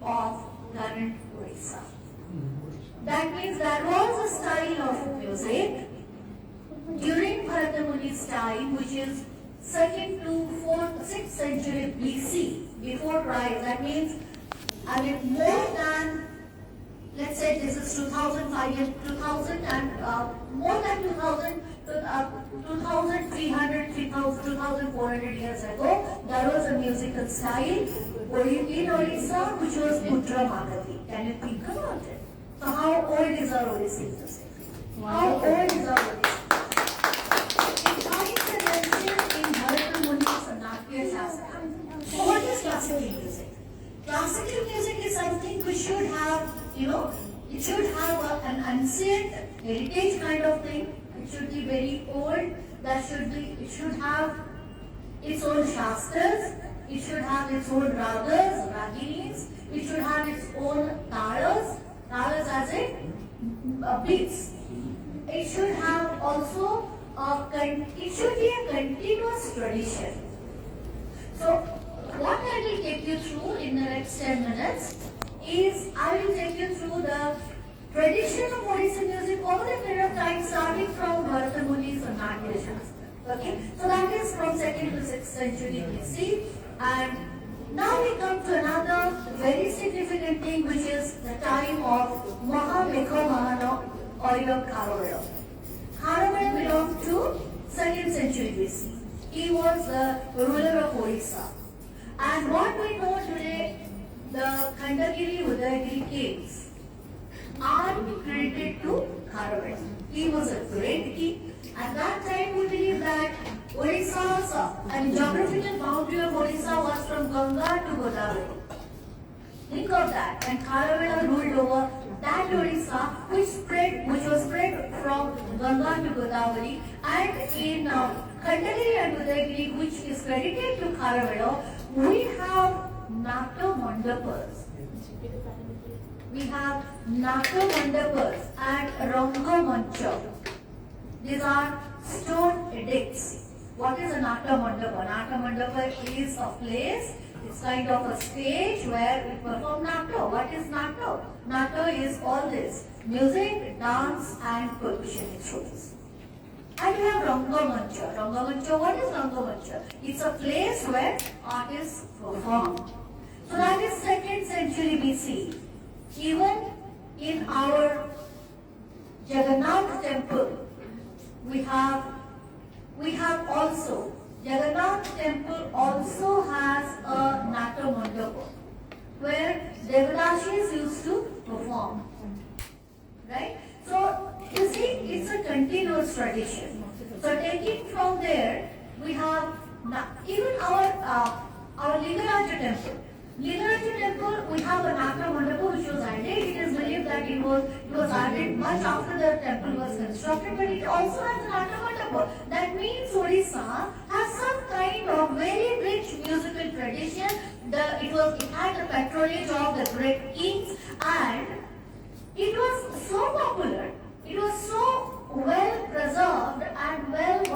of current Orissa. That means there was a style of music during Bharata Muni's time, which is 2nd to 4th, 6th century BC, before Christ. That means, more than, let's say this is 2000 and more than 2300, 2400 years ago, there was a musical style in Orissa which was Mudra Magati. Can you think about it? So how old is our Odissi music? How old is our Odissi? It finds a mention in Bharata Muni's Natya Shastra. So what is classical music? Classical music is something which should have, it should have an ancient heritage kind of thing. It should be very old. It should have its own shastras. It should have its own ragas, raginis. It should have its own talas as in beats. It should have also it should be a continuous tradition. So what I will take you through in the next 10 minutes is I will take you through the tradition of Odissi music over the period of time starting from Bharata Muni's Natya Shastra. Okay, so that is from 2nd to 6th century BC, and now we come to another very significant thing, which is the time of Mahamekho Mahano or even Kharavela. Kharavela belonged to 2nd century BC. He was the ruler of Orissa. And what we know today, the Khandagiri Udayagiri kings are credited to Kharavela. He was a great king. At that time, we believe that Orissa's and geographical boundary of Orissa was from Ganga to Godavari. Think of that. And Kharavela ruled over that Orissa, which was spread from Ganga to Godavari, and in Khandagiri and Udayagiri, which is credited to Kharavela, we have Natya Mandapas. We have Natya Mandapas and Ranga Mancha. These are stone edicts. What is a Natya Mandapa? Natya Mandapa is a place, it's kind of a stage where we perform Natya. What is Natya? Natya is all this: music, dance and percussion instruments. And we have Ranga Mancha. Ranga Mancha, what is Ranga Mancha? It's a place where artists perform. So that is 2nd century BC. Even in our Jagannath temple, we have also, Jagannath temple also has a Natya Mandapa where Devadashis used to perform. Right? So, you see, it's a continuous tradition. So, taking from there, we have even our Lingaraja temple. Lingaraja temple, we have a Natya Mandapa which was added. It is believed that it was added much after the temple was constructed, but it also has a Natya Mandapa. That means Odisha has some kind of very rich musical tradition. It had the patronage of the great kings, and it was so popular. It was so well preserved and it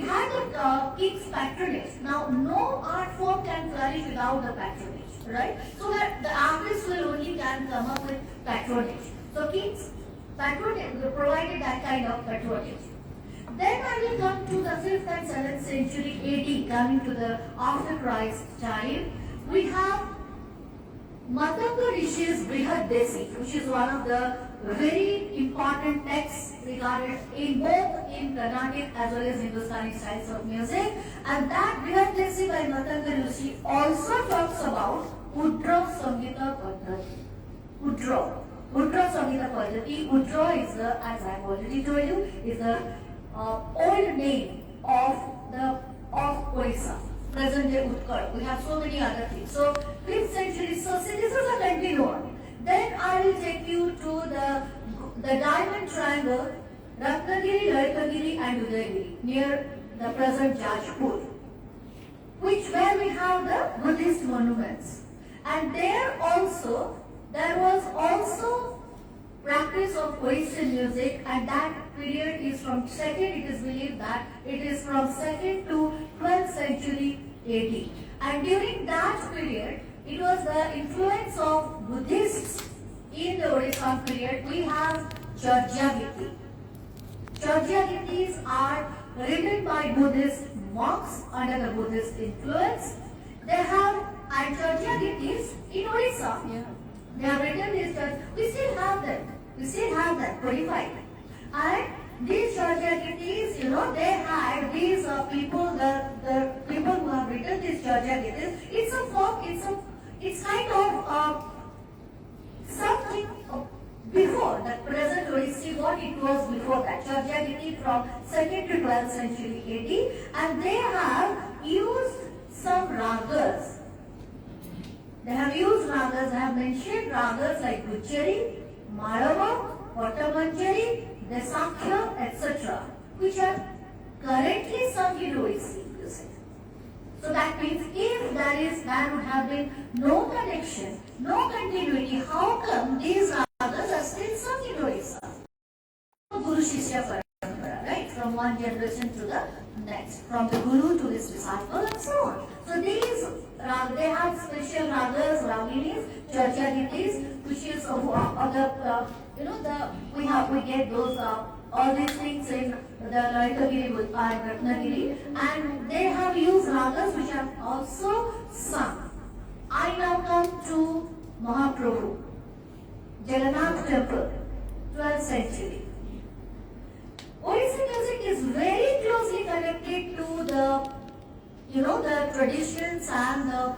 had the king's patronage. Now, no art form can flourish without the patronage, right? So that the artist will only can come up with patronage. So king's patronage provided that kind of patronage. Then I will come to the 5th and 7th century AD, coming to the after Christ time. We have Matanga Rishi's Brihad Desi, which is one of the very important texts regarded in both in Carnatic as well as Hindustani styles of music. And that Brihad Desi by Matanga Rishi also talks about Udra Sangita Paddhati. Udra Sangita Paddhati. Udra is the, as I have already told you, is the old name of Orissa. Present day Utkal. We have so many other things. So 5th century. So this is a continuum. Then I will take you to the diamond triangle, Ratnagiri, Lalkagiri and Udayagiri, near the present Jajpur, where we have the Buddhist monuments. And there was also practice of Orissa music, and that period is from 2nd, it is believed that it is from 2nd to 12th century AD. And during that period, it was the influence of Buddhists in the Odisha period. We have Charjagiti. Charjagitis are written by Buddhist monks under the Buddhist influence. They have and Charjagitis in Odisha. Yeah. They have written these church. We still have them. We still have that codified. And these Charjagitis, they had these people, the people who have written these Charjagitis. It's a form. It's kind of something before the present Odissi, what it was before that. Charjagiti from 2nd to 12th century AD, and they have used some ragas. They have used ragas, they have mentioned ragas like Guchari, Malava, Vatamanjari, Desakhya, etc., which are currently sung in Odissi music. So that means if there would have been no connection, no continuity, how come these ragas are still sung in Odisha? Guru Shishya Parampara, right? From one generation to the next, from the Guru to his disciple and so on. So these they have special ragas, raginis, charjagitis, which is we get those all these things in the Lalita-giri and Ratnagiri, and they have used ragas which are also sung. I now come to Mahaprabhu, Jagannath Temple, 12th century. Odissi music is very closely connected to the the traditions and the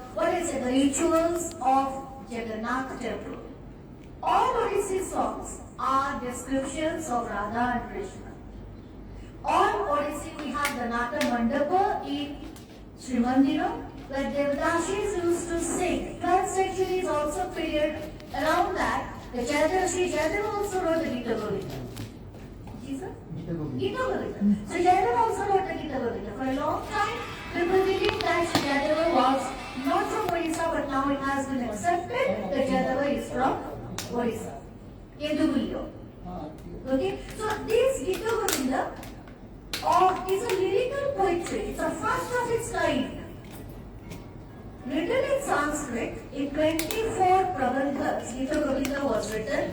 rituals of Jagannath Temple. All Odissi songs are descriptions of Radha and Krishna. All Odissi, we have the Nata Mandapa in Srimandira, where Devadasis used to sing. 12th century is also period around that. The Sri Jayadeva also wrote the Gita Govinda. Jesus? Gita Govinda. So Jayadeva also wrote the Gita Govinda. For a long time, people believe that Sri Jayadeva was not from Odisha, but now it has been accepted that Jayadeva is from Odisha. Yedugulio. Okay? So this Gita Govinda is a lyrical poetry. It's a first of its kind. Written in Sanskrit, in 24 prabandhas, Gita Govinda was written,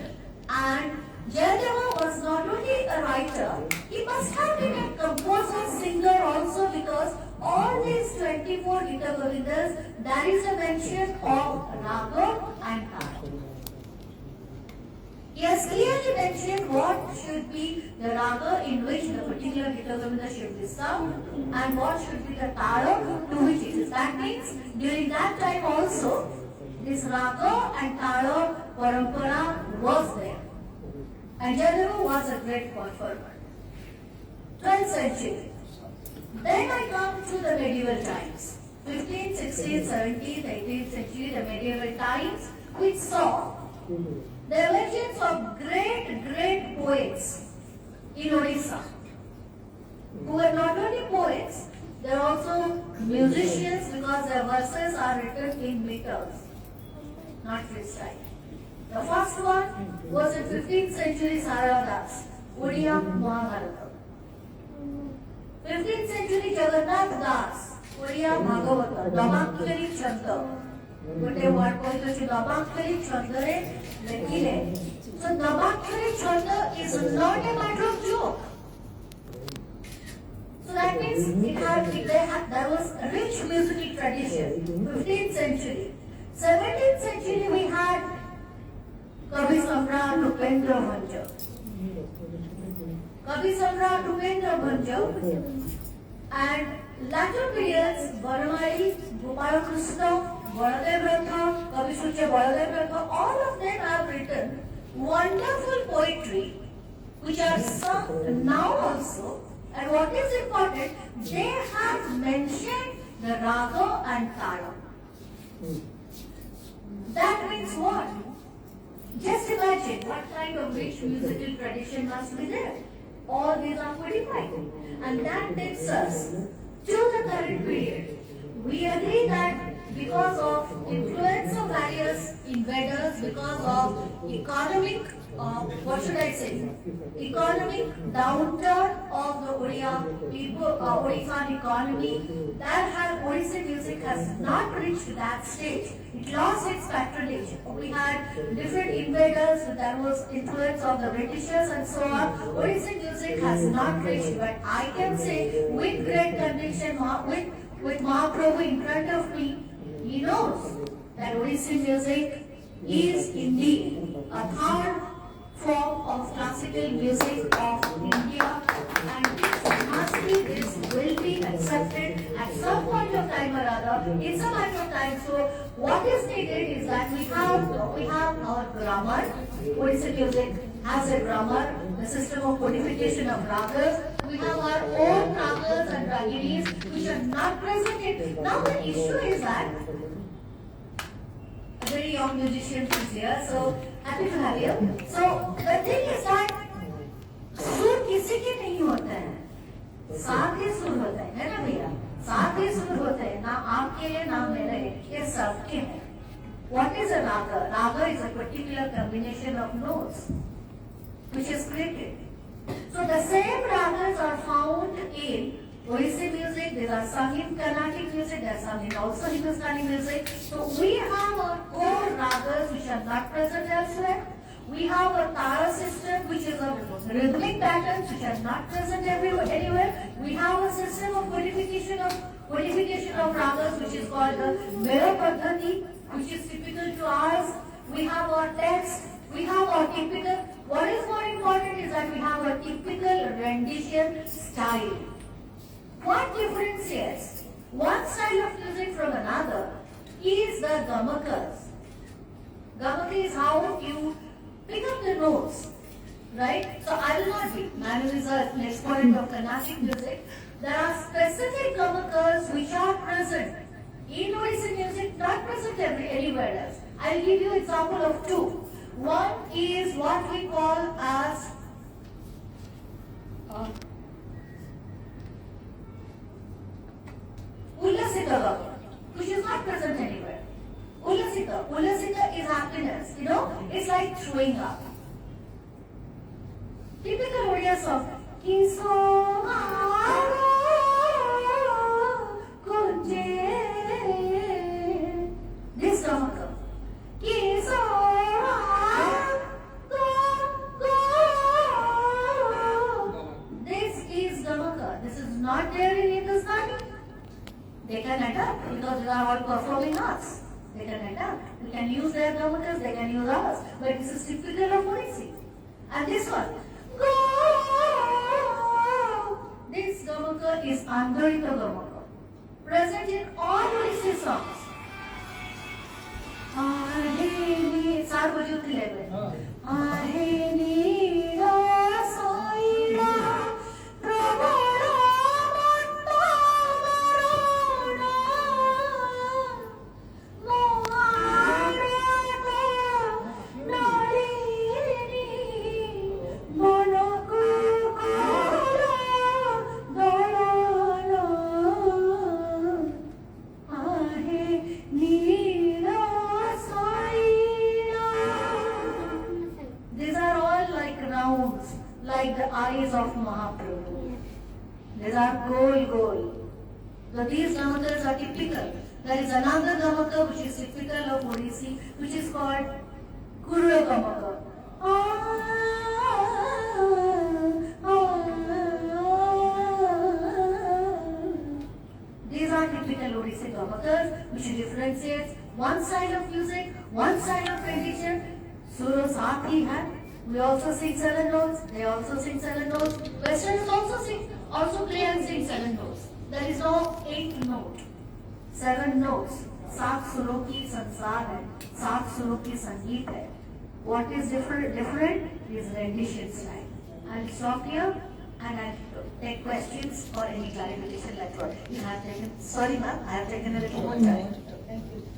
and Jayadeva was not only a writer, he must have been a composer, singer also, because all these 24 Gita Govindas, there is a mention of raga and tara. He has clearly mentioned what should be the raga in which the particular Gita Govinda should be sung and what should be the tara to which it is. That means during that time also this raga and tara parampara was there. And Jayadeva was a great performer. 12th century. Then I come to the medieval times. 15th, 16th, 17th, 18th century, the medieval times, which saw the emergence of great poets in Odisha, who were not only poets, they are also musicians, because their verses are written in meters, not freestyle. The first one was in 15th century Sarada Das, Odiya Mahabharata. 15th century Jagannath Das, Odiya Bhagavata, Damakari Chanda. ଗୋଟେ word କହିଲେ ଅଛି Damakari Chandare ଲେଖିଲେ. So Damakari Chanda is not a matter of joke. So that means there was a rich musical tradition. 15th century. 17th century we had Kavi Samrat Upendra Bhanja. Kavi Samrat Upendra Bhanja, and latter periods Varamari, Gopala Krishna, Baladev Ratha, Kavi Sucha Baladev Ratha, all of them have written wonderful poetry which are sung now also. And what is important, they have mentioned the raga and tara. That means what? Just imagine what kind of rich musical tradition must be there. All these are codified. And that takes us to the current period. We agree that because of influence of various invaders, because of economic, what should I say, economic downturn of the Odia people, Odisha economy, that has Odissi music has not reached that stage. It lost its patronage. We had different invaders, there was influence of the Britishers and so on. Odissi music has not reached, but I can say with great conviction, with Mahaprabhu in front of me, he knows that Odissi music is indeed a third form of classical music of India, and this will be accepted at some point of time or other. It's a matter of time. So what is needed is that we have our grammar. Odissi music has a grammar, the system of codification of ragas. We have our own ragas and raginis which are not present. Now the issue is that a very young musician is here, so happy to have you. So the thing is that सुर किसी के नहीं होता है, साथ ही सुर होता है ना भैया, साथ ही सुर होता है, ना आपके लिए ना मेरे, ये सबके हैं. What is a raga? Raga is a particular combination of notes which is created. So the same ragas are found in Odissi music, there are sung in Carnatic music, there are sung in also Hindustani music. So we have our core ragas which are not present elsewhere. We have a tara system which is a rhythmic patterns which are not present anywhere. We have a system of codification of ragas which is called the Mera Paddhati, which is typical to ours. We have our text, we have our typical. What is more important is that we have a typical rendition style. What differentiates one style of music from another is the gamakas. Gamaka is how you pick up the notes, right? So I will not be. Manu is an exponent of Carnatic music. There are specific gamakas which are present in Odissi music, not present anywhere else. I will give you an example of two. One is what we call as Ullasika Gamaka, which is not present anywhere. Ullasika is happiness, it's like throwing up. Typical Odia song. This Gamaka. This is Gamaka. This is not there in Hindustani. They can adapt because they are all performing arts. They can adapt. We can use their gamakas, they can use ours. But this is typical of Odissi. And this one. This gamaka is Andharika Gamaka. Present in all Odissi songs. Sarvajyoti level. Like the eyes of Mahaprabhu. These are goal. So these gamakas are typical. There is another gamaka which is typical of Odissi, which is called Kurura Gamaka. These are typical Odissi gamakas which differentiates one style of music, one style of rendition. Suro saath hi hai. We also sing 7 notes, they also sing 7 notes. Westerners also play and sing 7 notes. There is no 8 note. 7 notes. 7 सुरों की संसार है, 7 सुरों की संगीत है. What is different is rendition style. I'll stop here and I'll take questions or any clarification like what you have taken. Sorry ma'am, I have taken a little more time. Thank you.